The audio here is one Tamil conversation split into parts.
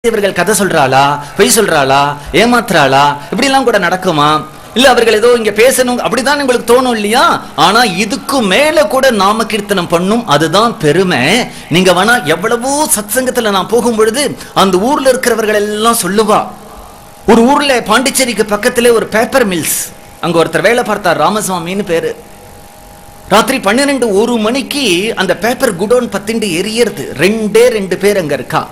இவர்கள் கதை சொல்றாளா, பொய் சொல்றாளா, ஏமாத்துறாளா, இப்படி எல்லாம் கூட நடக்குமா? இல்ல அவர்கள் ஏதோ இங்க பேசணும் அப்படிதான் உங்களுக்கு தோணும் இல்லையா? ஆனா இதுக்கு மேல கூட நாம கீர்த்தனம் பண்ணும், அதுதான் பெருமை. நீங்க வேணா எவ்வளவோ சத்சங்கத்துல நான் போகும் பொழுது அந்த ஊர்ல இருக்கிறவர்கள் எல்லாம் சொல்லுவா. ஒரு ஊர்ல பாண்டிச்சேரிக்கு பக்கத்துல ஒரு பேப்பர் மில்ஸ், அங்க ஒருத்தர் வேலை பார்த்தார், ராமசுவாமின்னு பேரு. ராத்திரி 12-1 மணிக்கு அந்த பேப்பர் குடோன் பத்திண்டு எரியறது. 2 பேர் அங்க இருக்கா.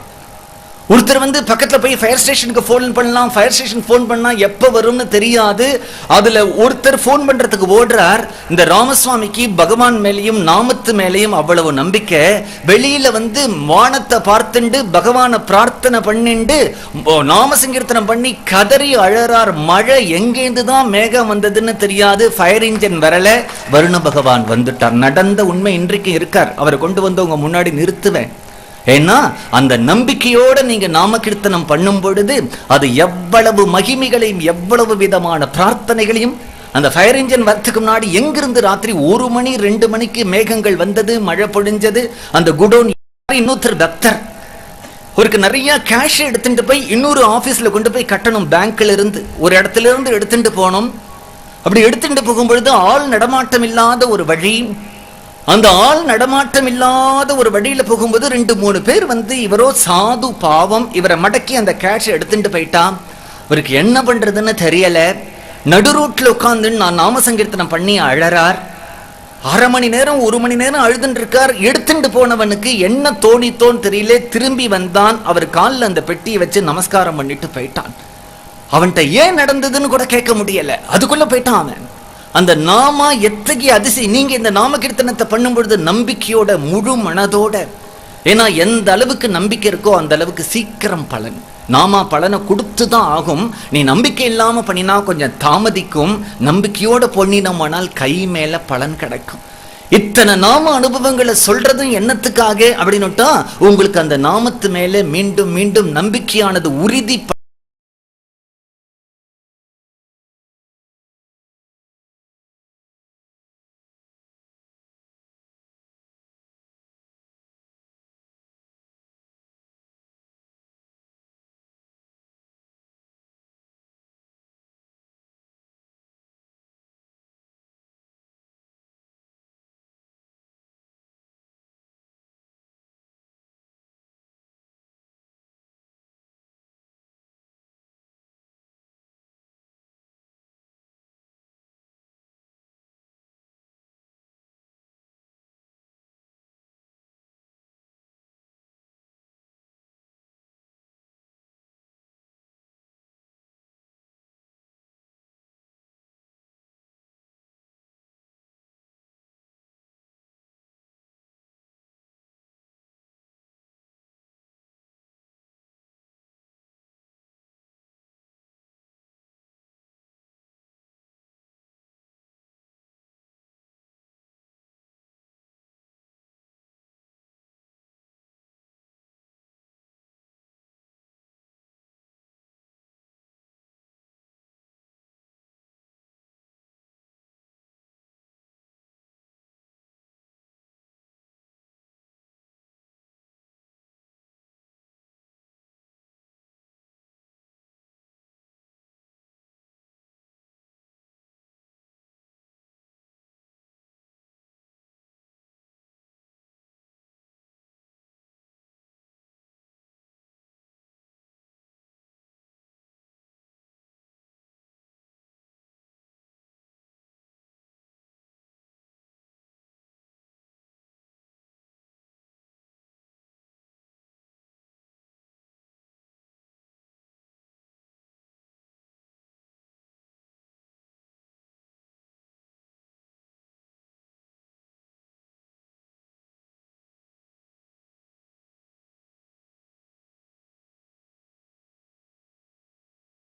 ஒருத்தர் பக்கத்துல போய் ஃபயர் ஸ்டேஷனுக்கு போன் பண்ணலாம், ஃபயர் ஸ்டேஷன் போன் பண்ணா எப்ப வரும்னு தெரியாது. அதுல ஒருத்தர் போன் பண்றதுக்கு ஓடுறார். இந்த ராமசுவாமிக்கு பகவான் மேலையும் நாமத்து மேலையும் அவ்வளவு நம்பிக்கை. வெளியில வானத்தை பார்த்துண்டு பகவான பிரார்த்தனை பண்ணிண்டு நாம சங்கீர்த்தனம் பண்ணி கதறி அழறார். மழை எங்கேருந்து தான் மேகம் வந்ததுன்னு தெரியாது. ஃபயர் இன்ஜின் வரல, வருண பகவான் வந்துட்டார். நடந்த உண்மை இன்றைக்கு இருக்கார். அவரை கொண்டு உங்க முன்னாடி நிறுத்துவேன். ஏன்னா அந்த நம்பிக்கையோட நீங்க நாம கீர்த்தனம் பண்ணும் பொழுது அது எவ்வளவு மகிமைகளையும் எவ்வளவு விதமான பிரார்த்தனைகளையும். அந்த ஃபயர் இன்ஜின் வரத்துக்கு முன்னாடி எங்கிருந்து ராத்திரி 1 மணி 2 மணிக்கு மேகங்கள் வந்தது, மழை பொழிஞ்சது. அந்த குடோன் இன்னொருத்தர் பக்தர், அவருக்கு நிறைய கேஷ் எடுத்துட்டு போய் இன்னொரு ஆபீஸ்ல கொண்டு போய் கட்டணும். பேங்க்ல இருந்து ஒரு இடத்துல இருந்து எடுத்துட்டு போனோம். அப்படி எடுத்துட்டு போகும் பொழுது ஆள் நடமாட்டம் இல்லாத ஒரு வழி. அந்த ஆள் நடமாட்டம் இல்லாத ஒரு வழியில போகும்போது 2-3 பேர் இவரோ சாது பாவம், இவரை மடக்கி அந்த கேஷ் எடுத்துட்டு போயிட்டான். இவருக்கு என்ன பண்றதுன்னு தெரியல. நடு ரோட்ல உட்கார்ந்து நான் நாம சங்கீர்த்தனம் பண்ணி அழறார். 1/2 மணி நேரம் 1 மணி நேரம் அழுதுன்னு இருக்கார். எடுத்துட்டு போனவனுக்கு என்ன தோணித்தோன்னு தெரியல. திரும்பி வந்தான். அவர் காலில் அந்த பெட்டியை வச்சு நமஸ்காரம் பண்ணிட்டு போயிட்டான். அவன்கிட்ட ஏன் நடந்ததுன்னு கூட கேட்க முடியல, அதுக்குள்ள போயிட்டான் அவன். அந்த நாமா எத்தகைய அதிசயம். நீங்க இந்த நாம கீர்த்தனத்தை பண்ணும் பொழுது நம்பிக்கையோட, முழு மனதோட, ஏன்னா எந்த அளவுக்கு நம்பிக்கை இருக்கோ அந்த அளவுக்கு சீக்கிரம் பலன். நாமா பலனை கொடுத்துதான் ஆகும். நீ நம்பிக்கை இல்லாம பண்ணினா கொஞ்சம் தாமதிக்கும். நம்பிக்கையோட பண்ணினோமானால் கை மேல பலன் கிடைக்கும். இத்தனை நாம அனுபவங்களை சொல்றதும் என்னத்துக்காக அப்படின்னுட்டா உங்களுக்கு அந்த நாமத்து மேல மீண்டும் மீண்டும் நம்பிக்கையானது உறுதி